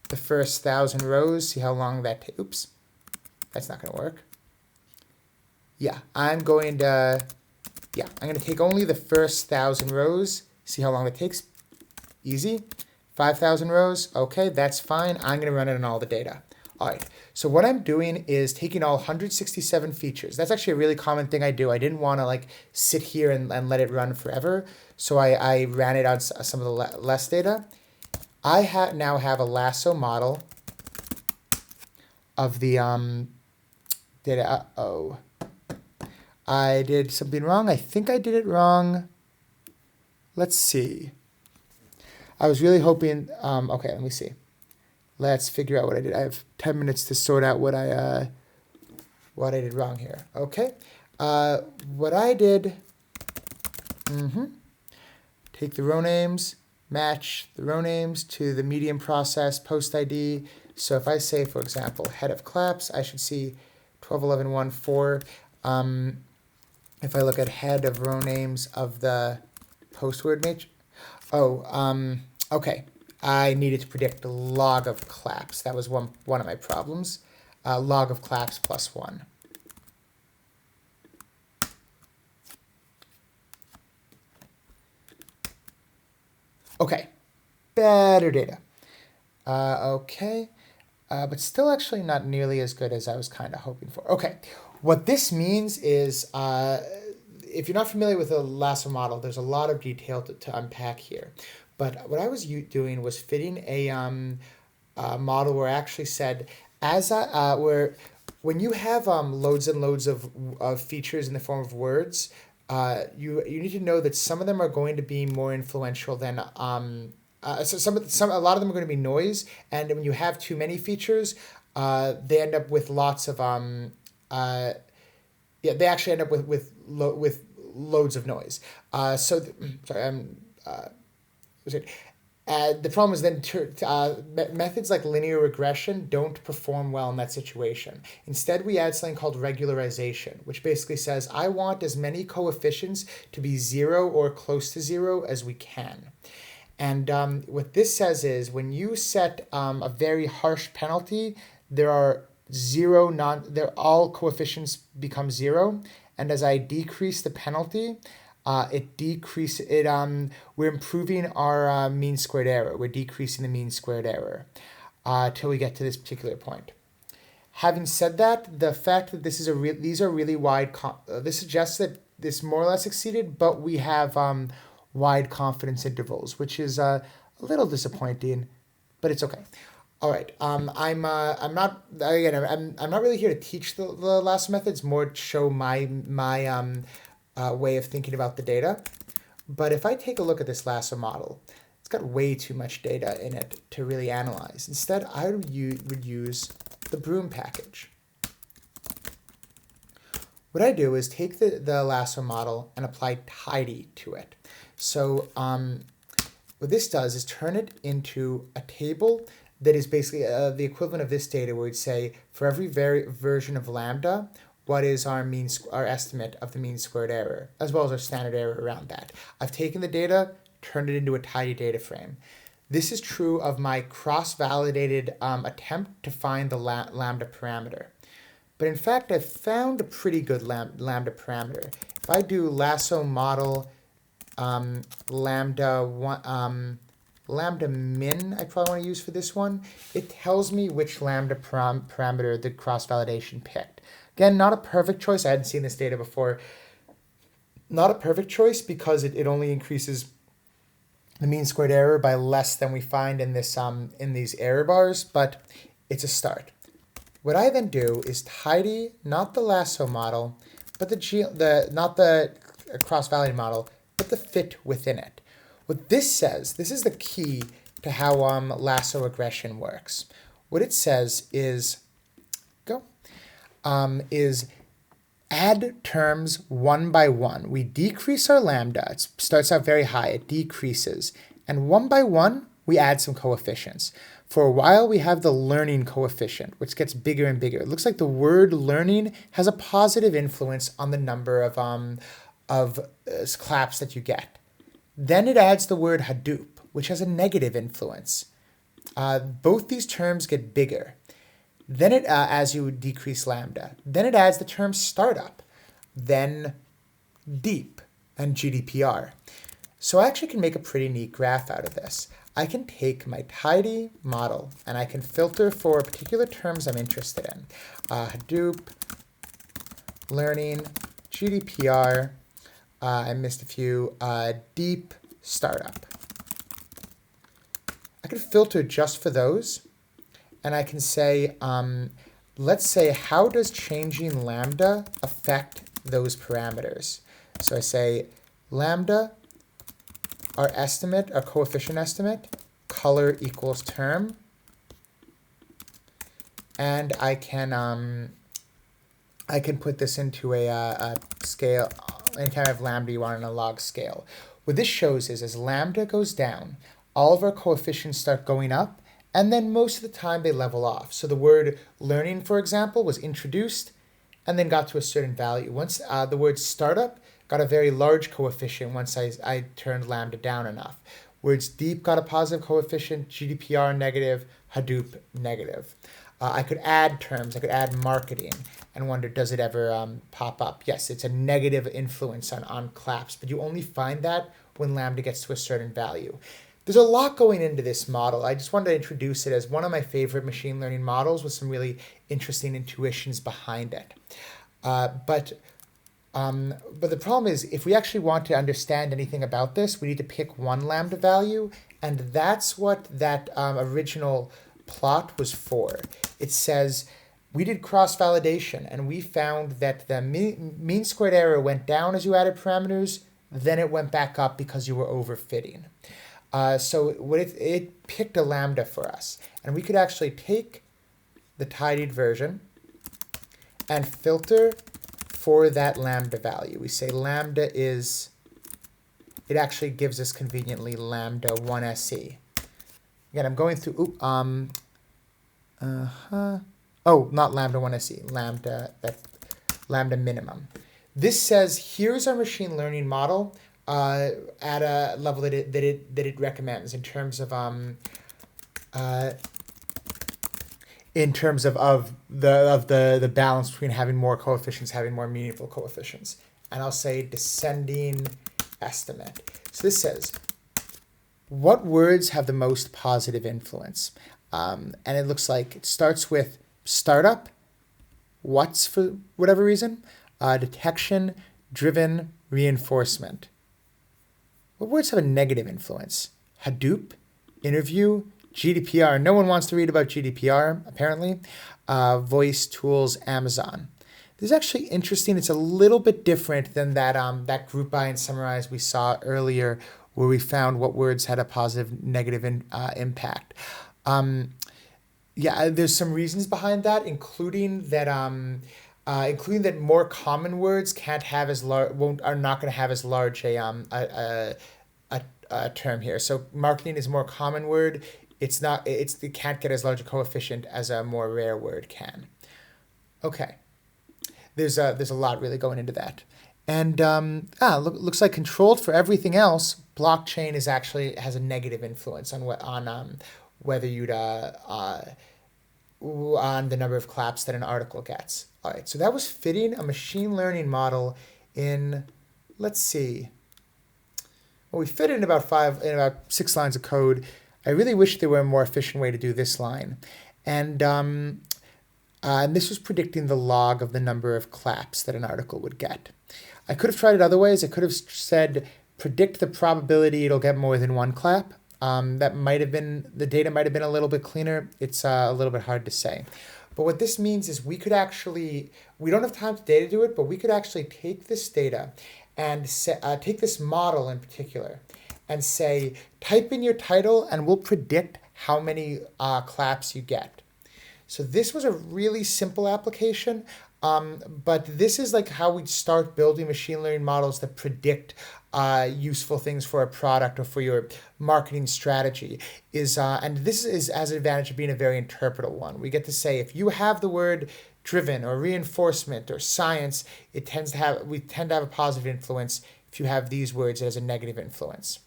the first 1,000 rows. See how long that takes. Oops. That's not going to work. Yeah, I'm going to Yeah, I'm going to take only the first 1,000 rows. See how long it takes? Easy. 5,000 rows. Okay, that's fine. I'm going to run it on all the data. All right, so what I'm doing is taking all 167 features. That's actually a really common thing I do. I didn't want to like sit here and let it run forever, so I ran it on some of the less data. I now have a lasso model of the data. Uh-oh. I did something wrong. I think I did it wrong. Let's see. I was really hoping, okay, let me see. Let's figure out what I did. I have 10 minutes to sort out what I did wrong here. Okay. What I did, take the row names, match the row names to the medium process post ID. So if I say, for example, head of claps, I should see 12, 11, 1, 4. If I look at head of row names of the post word matrix, okay. I needed to predict the log of claps. That was one of my problems. Log of claps plus 1. Okay, better data. Okay, but still actually not nearly as good as I was kind of hoping for. Okay, what this means is if you're not familiar with the lasso model, there's a lot of detail to unpack here. But what I was doing was fitting a model where I actually said, where when you have loads and loads of features in the form of words, you need to know that some of them are going to be more influential than so a lot of them are going to be noise, and when you have too many features, they end up with lots of they actually end up with loads of noise. The problem is then methods like linear regression don't perform well in that situation. Instead, we add something called regularization, which basically says, I want as many coefficients to be 0 or close to 0 as we can. And what this says is when you set a very harsh penalty, there are all coefficients become 0. And as I decrease the penalty, we're improving our mean squared error. We're decreasing the mean squared error till we get to this particular point. Having said that, the fact that these are really wide, this suggests that this more or less succeeded, but we have wide confidence intervals, which is a little disappointing, but it's okay. All right. I'm not really here to teach the lasso methods, more to show my way of thinking about the data. But if I take a look at this lasso model, it's got way too much data in it to really analyze. Instead, I would use the broom package. What I do is take the lasso model and apply tidy to it. So what this does is turn it into a table that is basically the equivalent of this data, where we'd say for every version of lambda, what is our estimate of the mean squared error, as well as our standard error around that. I've taken the data, turned it into a tidy data frame. This is true of my cross-validated attempt to find the lambda parameter. But in fact, I've found a pretty good lambda parameter. If I do lasso model lambda min, I probably want to use for this one, it tells me which lambda parameter the cross-validation picked. Again, not a perfect choice. I hadn't seen this data before. Not a perfect choice because it only increases the mean squared error by less than we find in this in these error bars, but it's a start. What I then do is tidy not the lasso model, but not the cross-validated model, but the fit within it. What this says, this is the key to how lasso regression works. What it says is is add terms one by one. We decrease our lambda. It starts out very high. It decreases. And one by one, we add some coefficients. For a while, we have the learning coefficient, which gets bigger and bigger. It looks like the word learning has a positive influence on the number of claps that you get. Then it adds the word Hadoop, which has a negative influence. Both these terms get bigger. Then it, as you decrease lambda, then it adds the term startup, then deep, and GDPR. So I actually can make a pretty neat graph out of this. I can take my tidy model and I can filter for particular terms I'm interested in. Hadoop, learning, GDPR, I missed a few, deep, startup. I could filter just for those, and I can say, let's say, how does changing lambda affect those parameters? So I say lambda, our estimate, our coefficient estimate, color equals term, and I can put this into a scale, any kind of lambda you want in a log scale. What this shows is as lambda goes down, all of our coefficients start going up, and then most of the time they level off. So the word learning, for example, was introduced and then got to a certain value. Once the word startup got a very large coefficient once I turned lambda down enough. Words deep got a positive coefficient, GDPR negative, Hadoop negative. I could add terms, I could add marketing and wonder, does it ever pop up? Yes, it's a negative influence on claps, but you only find that when lambda gets to a certain value. There's a lot going into this model. I just wanted to introduce it as one of my favorite machine learning models with some really interesting intuitions behind it. But the problem is, if we actually want to understand anything about this, we need to pick one lambda value, and that's what that original plot was for. It says we did cross-validation, and we found that the mean squared error went down as you added parameters, then it went back up because you were overfitting. So what it picked a lambda for us, and we could actually take the tidied version and filter for that lambda value. We say lambda is, it actually gives us conveniently lambda 1SE. Again, I'm going through, oh, not lambda 1SE, lambda minimum. This says, here's our machine learning model at a level that it recommends in terms of the balance between having more coefficients, having more meaningful coefficients. And I'll say descending estimate. So this says, what words have the most positive influence? And it looks like it starts with startup, what's for whatever reason, detection, driven, reinforcement. What words have a negative influence? Hadoop, interview, GDPR. No one wants to read about GDPR, apparently. Voice, tools, Amazon. This is actually interesting. It's a little bit different than that group by and summarize we saw earlier, where we found what words had a positive, negative impact. Yeah, there's some reasons behind that, including that more common words can't have as are not going to have as large a term here. So marketing is a more common word. It can't get as large a coefficient as a more rare word can. Okay, there's a lot really going into that. And looks like controlled for everything else. Blockchain has a negative influence on whether you'd on the number of claps that an article gets. All right, so that was fitting a machine learning model in, let's see. Well, we fit it in about 6 lines of code. I really wish there were a more efficient way to do this line. And this was predicting the log of the number of claps that an article would get. I could have tried it other ways. I could have said, predict the probability it'll get more than one clap. That might have been, the data might have been a little bit cleaner. It's a little bit hard to say. But what this means is we could actually, we don't have time today to do it, but we could actually take this data and take this model in particular and say, type in your title and we'll predict how many claps you get. So this was a really simple application, but this is like how we start building machine learning models that predict useful things for a product or for your marketing strategy. And this is as an advantage of being a very interpretable one. We get to say, if you have the word driven or reinforcement or science, we tend to have a positive influence. If you have these words, it has a negative influence.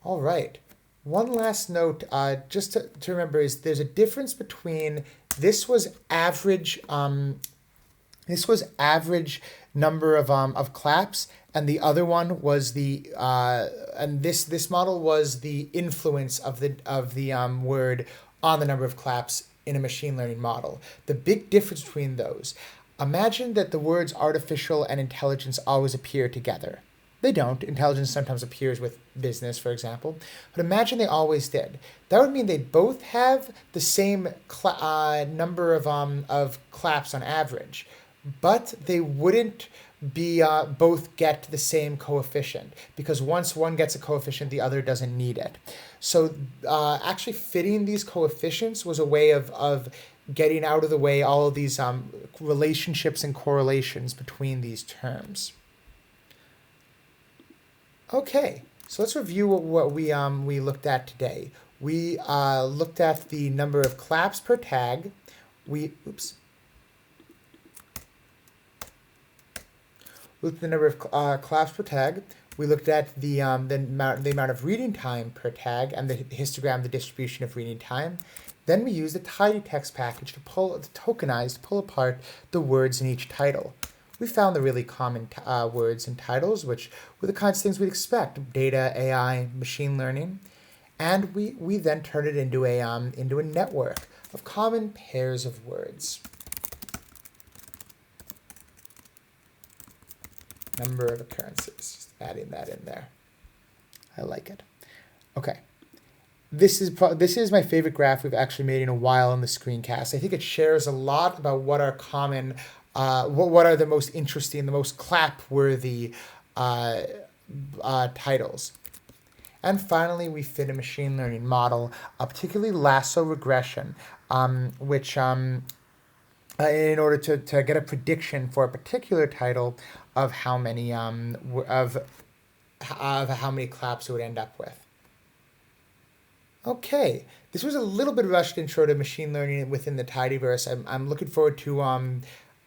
All right. One last note, just to remember, is there's a difference between, this was average This was average number of claps, and the other one was and this model was the influence of the word on the number of claps in a machine learning model. The big difference between those: imagine that the words artificial and intelligence always appear together. They don't. Intelligence sometimes appears with business, for example. But imagine they always did. That would mean they both have the same number of claps on average, but they wouldn't be both get the same coefficient, because once one gets a coefficient, the other doesn't need it. So actually fitting these coefficients was a way of getting out of the way all of these relationships and correlations between these terms. Okay, so let's review what we looked at today. We looked at the number of claps per tag. We looked at the number of claps per tag. We looked at the amount of reading time per tag and the histogram, the distribution of reading time. Then we used the tidy text package to pull apart the words in each title. We found the really common words in titles, which were the kinds of things we'd expect: data, AI, machine learning. And we then turned it into a network of common pairs of words. Number of occurrences, just adding that in there. I like it. Okay. This is my favorite graph we've actually made in a while in the screencast. I think it shares a lot about what are common, what are the most interesting, the most clap-worthy titles. And finally, we fit a machine learning model, particularly lasso regression, which in order to get a prediction for a particular title of how many of how many claps it would end up with. Okay, this was a little bit rushed intro to machine learning within the tidyverse. I'm looking forward to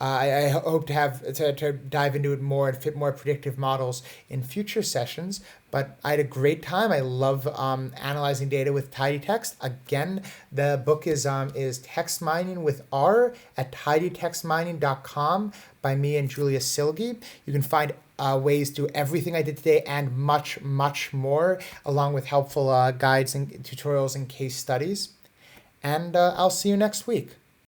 I hope to have to dive into it more and fit more predictive models in future sessions. But I had a great time. I love analyzing data with tidy text. Again, the book is Text Mining with R at tidytextmining.com by me and Julia Silge. You can find ways to do everything I did today and much, much more, along with helpful guides and tutorials and case studies. And I'll see you next week.